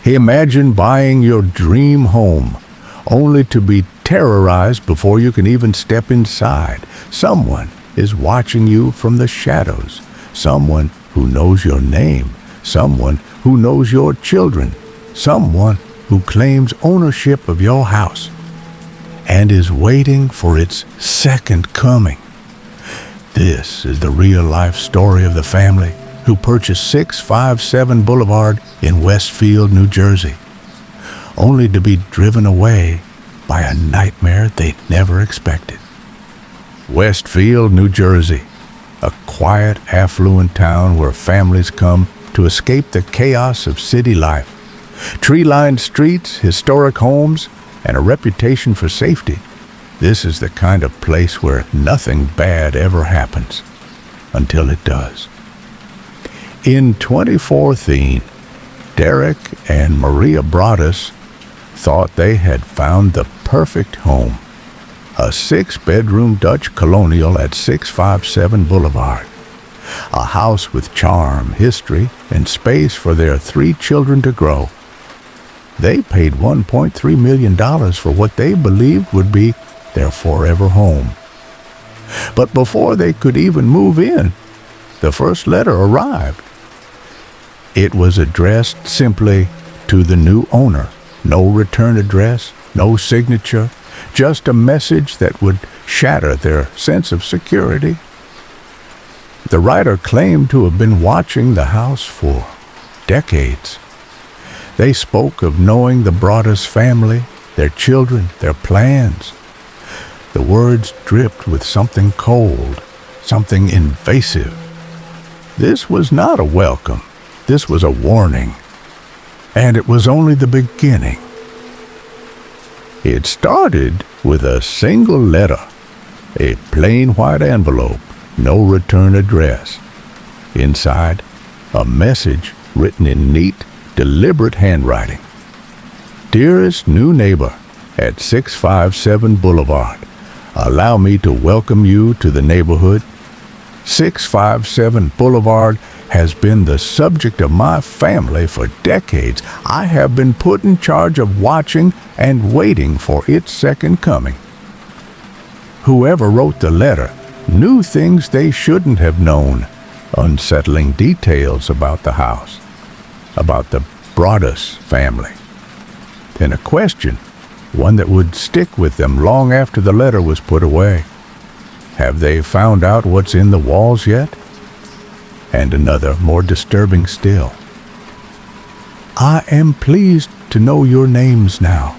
Imagine buying your dream home, only to be terrorized before you can even step inside. Someone is watching you from the shadows. Someone who knows your name. Someone who knows your children. Someone who claims ownership of your house and is waiting for its second coming. This is the real-life story of the family who purchased 657 Boulevard in Westfield, New Jersey, only to be driven away by a nightmare they'd never expected. Westfield, New Jersey, a quiet, affluent town where families come to escape the chaos of city life. Tree-lined streets, historic homes, and a reputation for safety. This is the kind of place where nothing bad ever happens, until it does. In 2014, Derek and Maria Broaddus thought they had found the perfect home, a 6-bedroom Dutch colonial at 657 Boulevard, a house with charm, history, and space for their 3 children to grow. They paid $1.3 million for what they believed would be their forever home. But before they could even move in, the first letter arrived. It was addressed simply to the new owner. No return address, no signature, just a message that would shatter their sense of security. The writer claimed to have been watching the house for decades. They spoke of knowing the Broaddus family, their children, their plans. The words dripped with something cold, something invasive. This was not a welcome. This was a warning. And it was only the beginning. It started with a single letter, a plain white envelope, no return address. Inside, a message written in neat, deliberate handwriting. Dearest new neighbor at 657 Boulevard, allow me to welcome you to the neighborhood. 657 Boulevard has been the subject of my family for decades. I have been put in charge of watching and waiting for its second coming. Whoever wrote the letter knew things they shouldn't have known, unsettling details about the house, about the Broaddus family. Then a question, one that would stick with them long after the letter was put away. Have they found out what's in the walls yet? And another, more disturbing still. I am pleased to know your names now,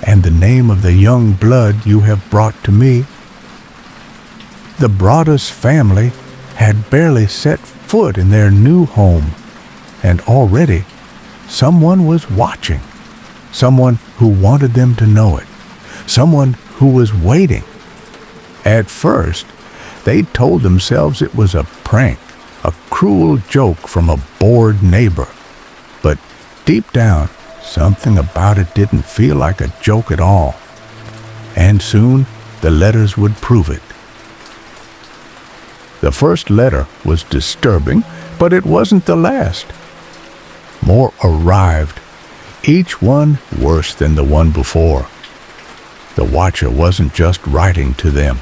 and the name of the young blood you have brought to me. The Broaddus family had barely set foot in their new home, and already someone was watching, someone who wanted them to know it, someone who was waiting. At first, they told themselves it was a prank, a cruel joke from a bored neighbor. But deep down, something about it didn't feel like a joke at all. And soon, the letters would prove it. The first letter was disturbing, but it wasn't the last. More arrived, each one worse than the one before. The watcher wasn't just writing to them.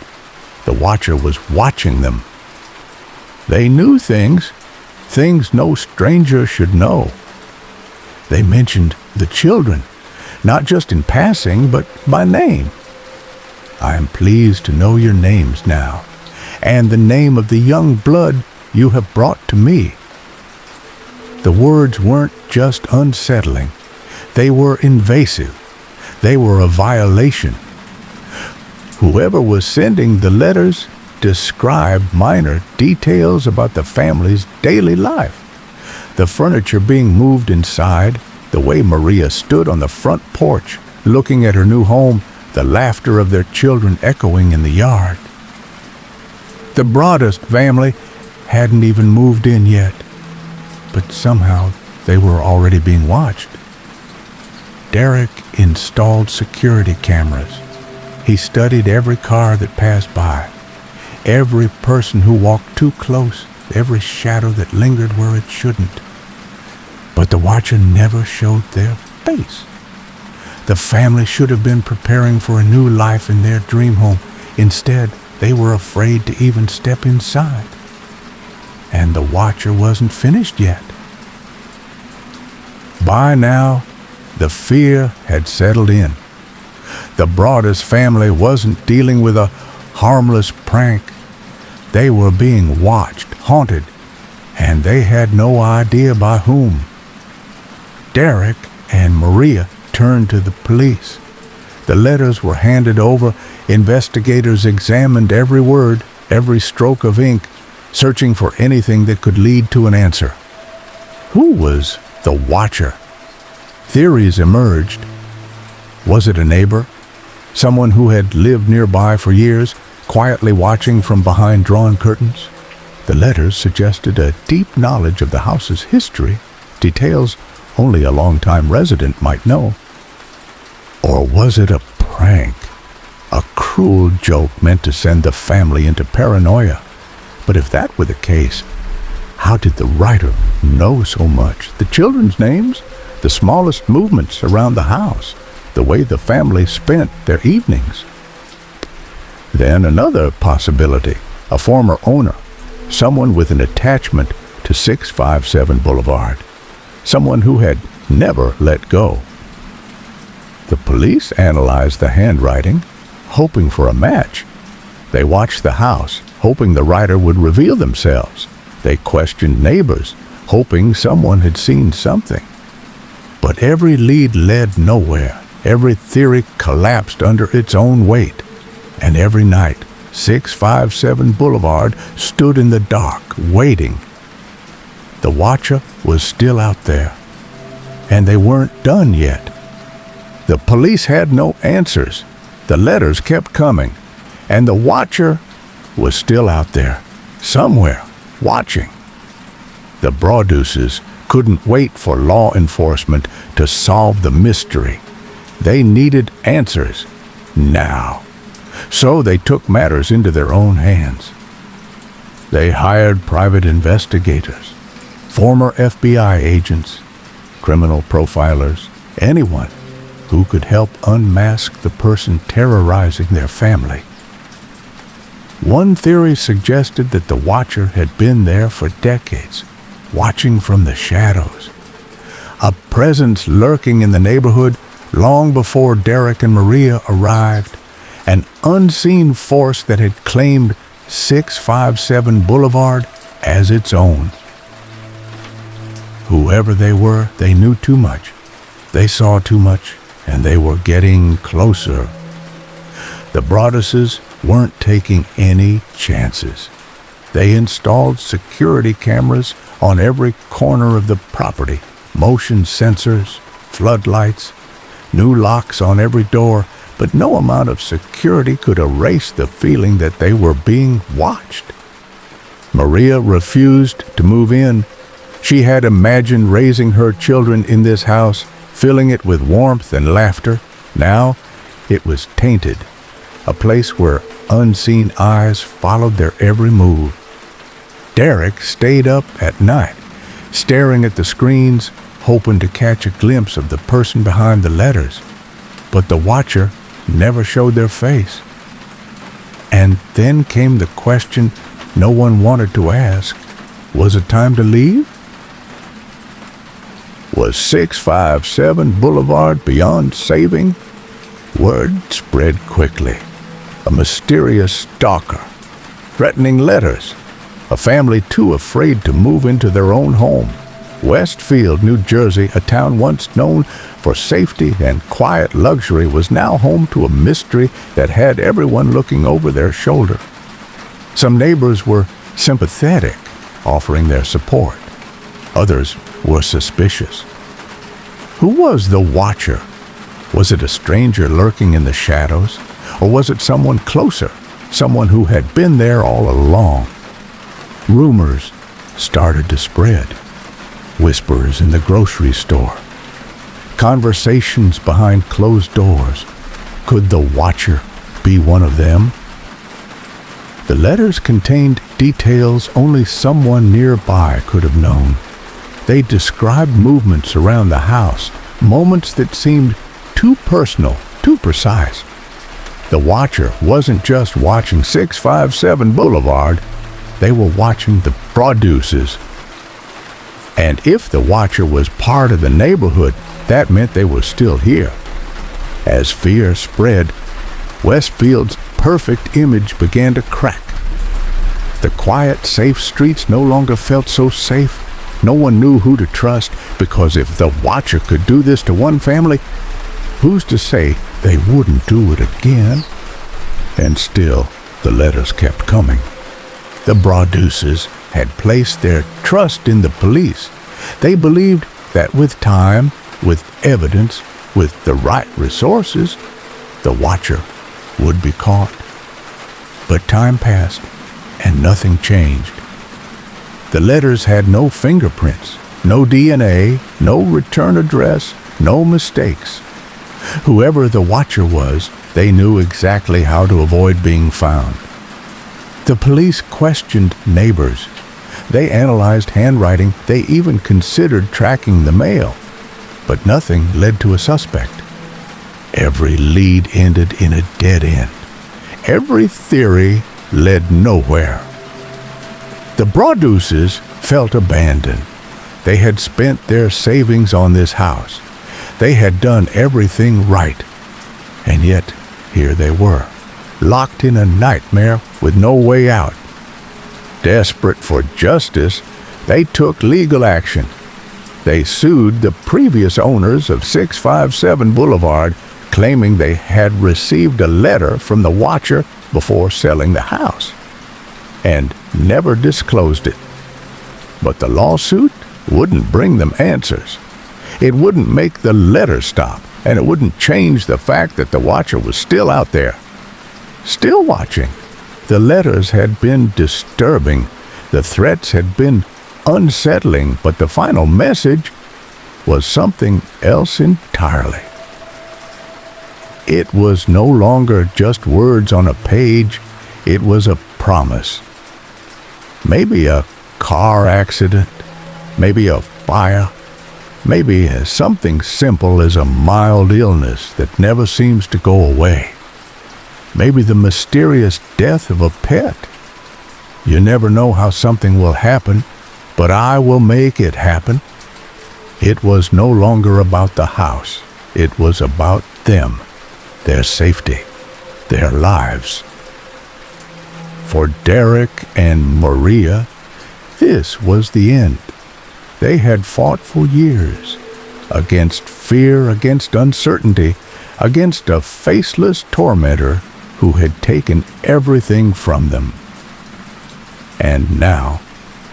The watcher was watching them. They knew things no stranger should know. They mentioned the children, not just in passing, but by name. I am pleased to know your names now, and the name of the young blood you have brought to me. The words weren't just unsettling. They were invasive. They were a violation. Whoever was sending the letters described minor details about the family's daily life. The furniture being moved inside, the way Maria stood on the front porch, looking at her new home, the laughter of their children echoing in the yard. The Broaddus family hadn't even moved in yet, but somehow they were already being watched. Derek installed security cameras. He studied every car that passed by, every person who walked too close, every shadow that lingered where it shouldn't. but the watcher never showed their face. The family should have been preparing for a new life in their dream home. Instead, they were afraid to even step inside. And the watcher wasn't finished yet. By now, the fear had settled in. The Broadus family wasn't dealing with a harmless prank. They were being watched, haunted, and they had no idea by whom. Derek and Maria turned to the police. The letters were handed over. Investigators examined every word, every stroke of ink, searching for anything that could lead to an answer. Who was the watcher? Theories emerged. Was it a neighbor? Someone who had lived nearby for years, quietly watching from behind drawn curtains? The letters suggested a deep knowledge of the house's history, details only a long-time resident might know. Or was it a prank? A cruel joke meant to send the family into paranoia. But if that were the case, how did the writer know so much? The children's names, the smallest movements around the house, the way the family spent their evenings. Then another possibility, a former owner, someone with an attachment to 657 Boulevard, someone who had never let go. The police analyzed the handwriting, hoping for a match. They watched the house, hoping the writer would reveal themselves. They questioned neighbors, hoping someone had seen something. But every lead led nowhere. Every theory collapsed under its own weight. And every night, 657 Boulevard stood in the dark, waiting. The watcher was still out there, and they weren't done yet. The police had no answers. The letters kept coming, and the watcher was still out there, somewhere, watching. The Broaduses couldn't wait for law enforcement to solve the mystery. They needed answers now. So they took matters into their own hands. They hired private investigators, former FBI agents, criminal profilers, anyone who could help unmask the person terrorizing their family. One theory suggested that the watcher had been there for decades, watching from the shadows. A presence lurking in the neighborhood long before Derek and Maria arrived, an unseen force that had claimed 657 Boulevard as its own. Whoever they were, they knew too much. They saw too much, and they were getting closer. The Broaduses weren't taking any chances. They installed security cameras on every corner of the property, motion sensors, floodlights, new locks on every door, but no amount of security could erase the feeling that they were being watched. Maria refused to move in. She had imagined raising her children in this house, filling it with warmth and laughter. Now it was tainted, a place where unseen eyes followed their every move. Derek stayed up at night, staring at the screens, hoping to catch a glimpse of the person behind the letters. But the watcher never showed their face. And then came the question no one wanted to ask. Was it time to leave? Was 657 Boulevard beyond saving? Word spread quickly. A mysterious stalker, threatening letters, a family too afraid to move into their own home. Westfield, New Jersey, a town once known for safety and quiet luxury, was now home to a mystery that had everyone looking over their shoulder. Some neighbors were sympathetic, offering their support. Others were suspicious. Who was the watcher? Was it a stranger lurking in the shadows? Or was it someone closer, someone who had been there all along? Rumors started to spread. Whispers in the grocery store. Conversations behind closed doors. Could the watcher be one of them? The letters contained details only someone nearby could have known. They described movements around the house, moments that seemed too personal, too precise. The watcher wasn't just watching 657 Boulevard, they were watching the producers. And if the watcher was part of the neighborhood, that meant they were still here. As fear spread, Westfield's perfect image began to crack. The quiet, safe streets no longer felt so safe. No one knew who to trust, because if the watcher could do this to one family, who's to say they wouldn't do it again? And still, the letters kept coming. The producers had placed their trust in the police. They believed that with time, with evidence, with the right resources, the watcher would be caught. But time passed, and nothing changed. The letters had no fingerprints, no DNA, no return address, no mistakes. Whoever the watcher was, they knew exactly how to avoid being found. The police questioned neighbors. They analyzed handwriting. They even considered tracking the mail. But nothing led to a suspect. Every lead ended in a dead end. Every theory led nowhere. The producers felt abandoned. They had spent their savings on this house. They had done everything right. And yet, here they were, locked in a nightmare with no way out. Desperate for justice, they took legal action. They sued the previous owners of 657 Boulevard, claiming they had received a letter from the watcher before selling the house, and never disclosed it. But the lawsuit wouldn't bring them answers. It wouldn't make the letter stop, and it wouldn't change the fact that the watcher was still out there, still watching. The letters had been disturbing. The threats had been unsettling, but the final message was something else entirely. It was no longer just words on a page. It was a promise. Maybe a car accident, maybe a fire, maybe something simple as a mild illness that never seems to go away. Maybe the mysterious death of a pet. You never know how something will happen, but I will make it happen. It was no longer about the house. It was about them, their safety, their lives. For Derek and Maria, this was the end. They had fought for years against fear, against uncertainty, against a faceless tormentor who had taken everything from them. And now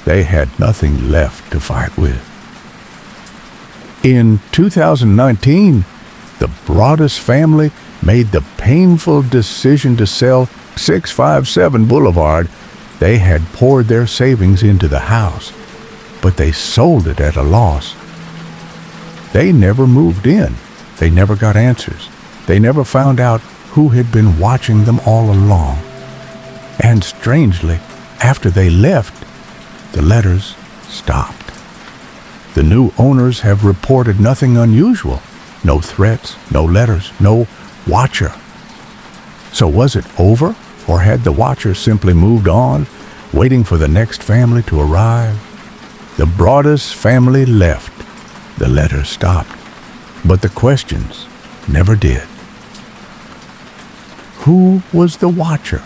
they had nothing left to fight with. In 2019, the Broaddus family made the painful decision to sell 657 Boulevard. They had poured their savings into the house, but they sold it at a loss. They never moved in. They never got answers. They never found out who had been watching them all along. And strangely, after they left, the letters stopped. The new owners have reported nothing unusual. No threats, no letters, no watcher. So was it over, or had the watcher simply moved on, waiting for the next family to arrive? The Broaddus family left. The letters stopped, but the questions never did. Who was the watcher?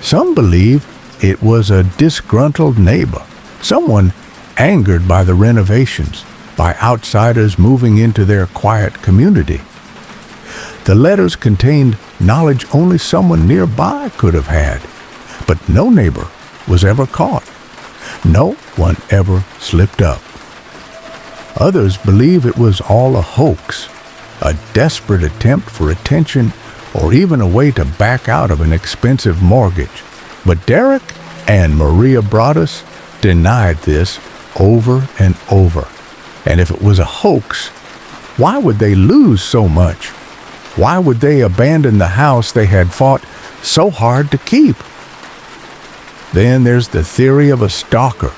Some believe it was a disgruntled neighbor, someone angered by the renovations, by outsiders moving into their quiet community. The letters contained knowledge only someone nearby could have had, but no neighbor was ever caught. No one ever slipped up. Others believe it was all a hoax, a desperate attempt for attention, or even a way to back out of an expensive mortgage. But Derek and Maria Broaddus denied this over and over. And if it was a hoax, why would they lose so much? Why would they abandon the house they had fought so hard to keep? Then there's the theory of a stalker,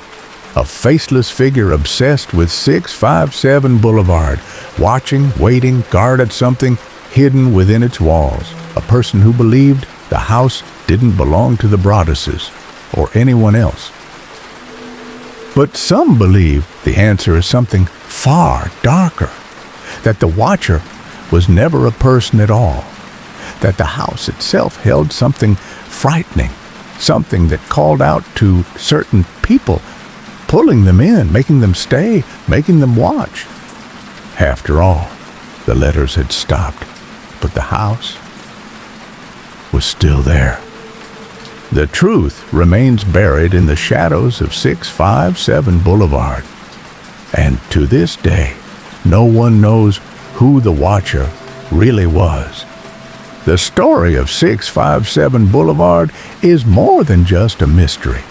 A faceless figure obsessed with 657 Boulevard, watching, waiting, guard at something hidden within its walls. A person who believed the house didn't belong to the Broadduses or anyone else. But some believe the answer is something far darker, that the watcher was never a person at all, that the house itself held something frightening, something that called out to certain people, pulling them in, making them stay, making them watch. After all, the letters had stopped, but the house was still there. The truth remains buried in the shadows of 657 Boulevard. And to this day, no one knows who the watcher really was. The story of 657 Boulevard is more than just a mystery,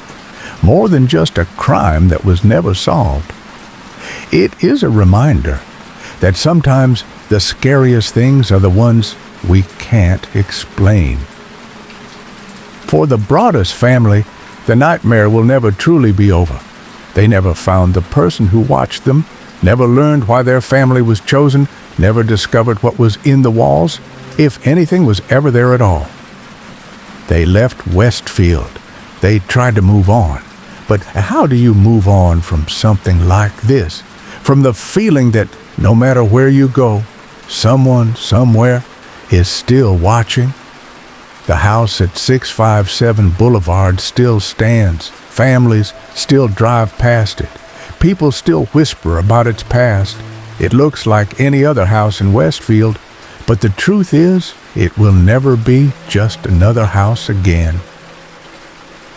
more than just a crime that was never solved. It is a reminder that sometimes the scariest things are the ones we can't explain. For the Broaddus family, the nightmare will never truly be over. They never found the person who watched them, never learned why their family was chosen, never discovered what was in the walls, if anything was ever there at all. They left Westfield. They tried to move on. But how do you move on from something like this? From the feeling that no matter where you go, someone somewhere is still watching? The house at 657 Boulevard still stands. Families still drive past it. People still whisper about its past. It looks like any other house in Westfield, but the truth is, it will never be just another house again.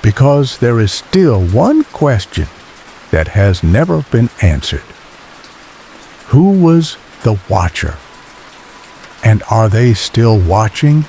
Because there is still one question that has never been answered. Who was the watcher? And are they still watching?